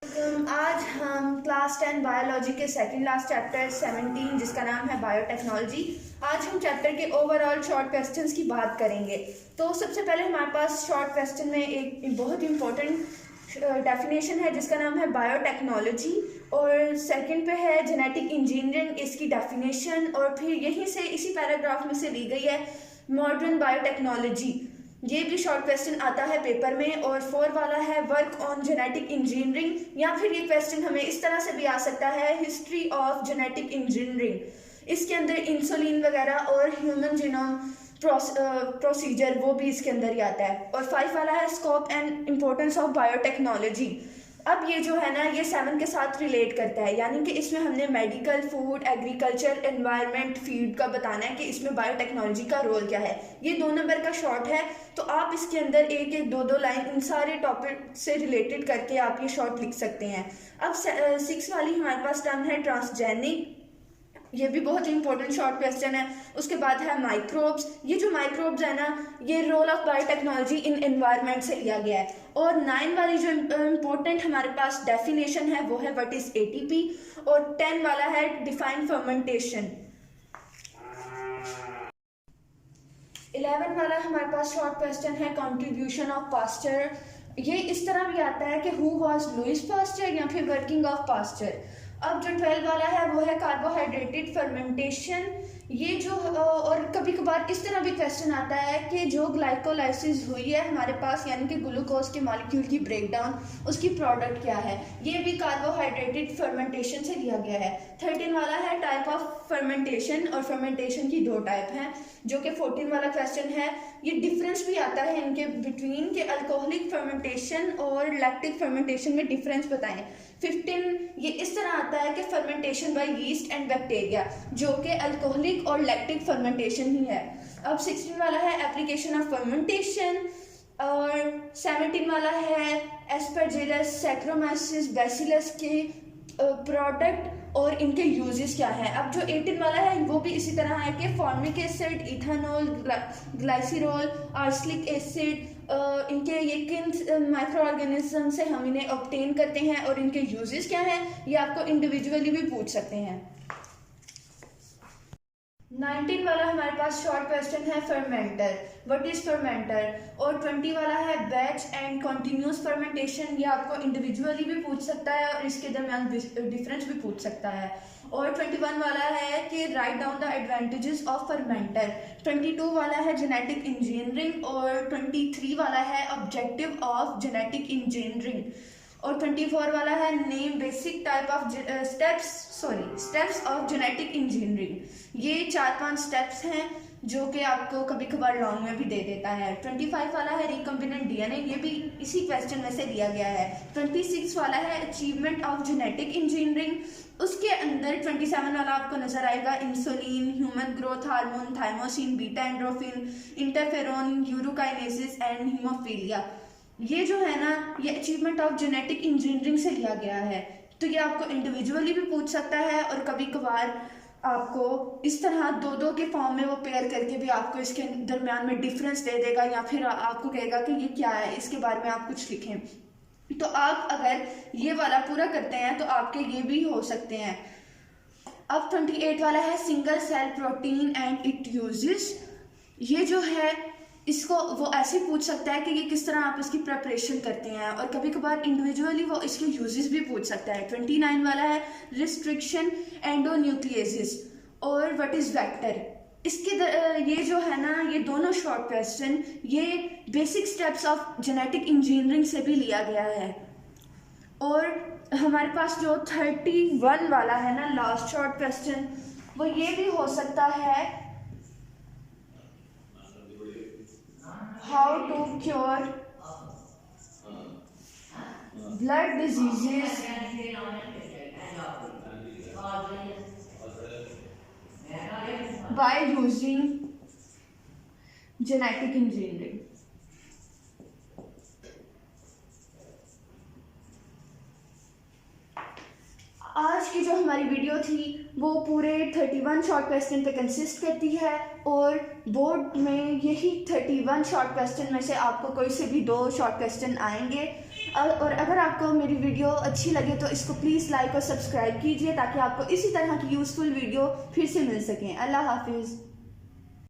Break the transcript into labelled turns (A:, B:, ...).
A: आज हम class 10 biology के सेकंड लास्ट चैप्टर 17 जिसका नाम है बायोटेक्नोलॉजी। आज हम चैप्टर के ओवरऑल शॉर्ट क्वेश्चंस की बात करेंगे। तो सबसे पहले हमारे पास शॉर्ट क्वेश्चन में एक बहुत इंपॉर्टेंट डेफिनेशन है जिसका नाम है बायोटेक्नोलॉजी, और सेकंड पे है जेनेटिक इंजीनियरिंग, इसकी डेफिनेशन, और फिर यहीं से इसी पैराग्राफ में से ली गई है मॉडर्न बायोटेक्नोलॉजी। ये भी शॉर्ट क्वेश्चन आता है पेपर में। और 4 वाला है वर्क ऑन जेनेटिक इंजीनियरिंग, या फिर ये क्वेश्चन हमें इस तरह से भी आ सकता है हिस्ट्री ऑफ जेनेटिक इंजीनियरिंग। इसके अंदर इंसुलिन वगैरह और ह्यूमन जीनोम प्रोसीजर वो भी इसके अंदर ही आता है। और 5 वाला है scope and importance of biotechnology. अब ये जो है ना, ये 7 के साथ रिलेट करता है, यानी कि इसमें हमने medical, food, agriculture, environment, feed का बताना है कि इसमें बायोटेक्नोलॉजी का रोल क्या है। ये 2 नंबर का शॉर्ट है, तो आप इसके अंदर एक एक दो लाइन इन सारे टॉपिक से रिलेटेड करके आप ये शॉर्ट लिख सकते हैं। अब 6 वाली हमारे पास टर्म है ट्रांसजेनिक। ये भी बहुत इंपॉर्टेंट शॉर्ट क्वेश्चन है। उसके बाद है माइक्रोब्स। ये जो माइक्रोब्स है ना, ये role of biotechnology in environment से लिया गया है। और 9 वाली जो इम्पोर्टेंट हमारे पास डेफिनेशन है वो है व्हाट इज एटीपी। और 10 वाला है डिफाइन फर्मेंटेशन। 11 वाला हमारे पास शॉर्ट क्वेश्चन है कंट्रीब्यूशन ऑफ पास्चर। ये इस तरह भी आता है कि हु वाज लुइस पास्चर या फिर वर्किंग ऑफ पास्चर। अब जो 12 वाला है वो है कार्बोहाइड्रेटेड फर्मेंटेशन। ये जो और कभी कभार इस तरह भी क्वेश्चन आता है कि जो ग्लाइकोलाइसिस हुई है हमारे पास, यानी कि ग्लूकोज के मॉलिक्यूल की ब्रेकडाउन, उसकी प्रोडक्ट क्या है, ये भी कार्बोहाइड्रेटेड फर्मेंटेशन से लिया गया है। 13 वाला है टाइप ऑफ फर्मेंटेशन, और फर्मेंटेशन की 2 टाइप हैं, जो कि 14 वाला क्वेश्चन है। ये डिफरेंस भी आता है इनके बिटवीन के अल्कोहलिक फर्मेंटेशन और लैक्टिक फर्मेंटेशन में डिफरेंस बताएं। 15 ये इस तरह आता है कि fermentation by yeast and bacteria, जो कि अल्कोहलिक और लैक्टिक फर्मेंटेशन ही है। अब 16 वाला है एप्लीकेशन ऑफ फर्मेंटेशन। और 17 वाला है एस्परजिलस, सैक्रोमाइसिस, बैसिलस के प्रोडक्ट और इनके यूजेस क्या है। अब जो 18 वाला है वो भी इसी तरह है कि formic acid, ethanol, glycerol, arsenic acid, इनके ये किन माइक्रो ऑर्गेनिज्म से हम इन्हें ऑब्टेन करते हैं और इनके यूजेस क्या हैं, ये आपको इंडिविजुअली भी पूछ सकते हैं। 19 वाला हमारे पास शॉर्ट क्वेश्चन है फर्मेंटर, व्हाट इज फर्मेंटर। और 20 वाला है बैच एंड कंटिन्यूस फर्मेंटेशन। ये आपको इंडिविजुअली भी पूछ सकता है और इसके दरमियान डिफरेंस भी पूछ सकता है। और 21 वाला है कि write down the advantages of fermenter. 22 वाला है जेनेटिक इंजीनियरिंग। और 23 वाला है ऑब्जेक्टिव ऑफ जेनेटिक इंजीनियरिंग। और 24 वाला है name basic type of steps of genetic engineering. ये 4-5 स्टेप्स हैं जो कि आपको कभी कभार लॉन्ग में भी दे देता है। 25 वाला है रिकम्बिनेंट डीएनए, ये भी इसी क्वेश्चन में से लिया गया है। 26 वाला है अचीवमेंट ऑफ जेनेटिक इंजीनियरिंग। उसके अंदर 27 वाला आपको नजर आएगा insulin, human growth hormone, thymosin, beta endorphin, interferon, urokinase and haemophilia. ये जो है ना, ये अचीवमेंट ऑफ जेनेटिक इंजीनियरिंग से लिया गया है। तो ये आपको इंडिविजुअली भी पूछ सकता है और कभी कभार आपको इस तरह 2-2 के फॉर्म में वो पेयर करके भी आपको इसके दरमियान में डिफरेंस दे देगा, या फिर आपको कहेगा कि ये क्या है, इसके बारे में आप कुछ लिखें। तो आप अगर ये वाला पूरा करते हैं तो आपके ये भी हो सकते हैं। अब 28 वाला है single cell protein and it uses. ये जो है इसको वो ऐसे पूछ सकता है कि ये किस तरह आप इसकी प्रिपरेशन करते हैं, और कभी कभार इंडिविजुअली वो इसके यूजेस भी पूछ सकता है। 29 वाला है रिस्ट्रिक्शन एंडोन्यूक्लियसिस और व्हाट इज वेक्टर। इसके ये जो है ना, ये दोनों शॉर्ट क्वेश्चन ये basic steps of genetic engineering से भी लिया गया है। और हमारे पास जो 31 वाला है ना लास्ट शॉर्ट क्वेश्चन, वो ये भी हो सकता है how to cure blood diseases by using genetic engineering। आज की जो हमारी वीडियो थी वो पूरे 31 शॉर्ट क्वेश्चन पे कंसिस्ट करती है, और बोर्ड में यही 31 शॉर्ट क्वेश्चन में से आपको कोई से भी 2 शॉर्ट क्वेश्चन आएंगे। और अगर आपको मेरी वीडियो अच्छी लगे तो इसको प्लीज़ लाइक और सब्सक्राइब कीजिए ताकि आपको इसी तरह की यूज़फुल वीडियो फिर से मिल सकें। अल्लाह हाफिज़।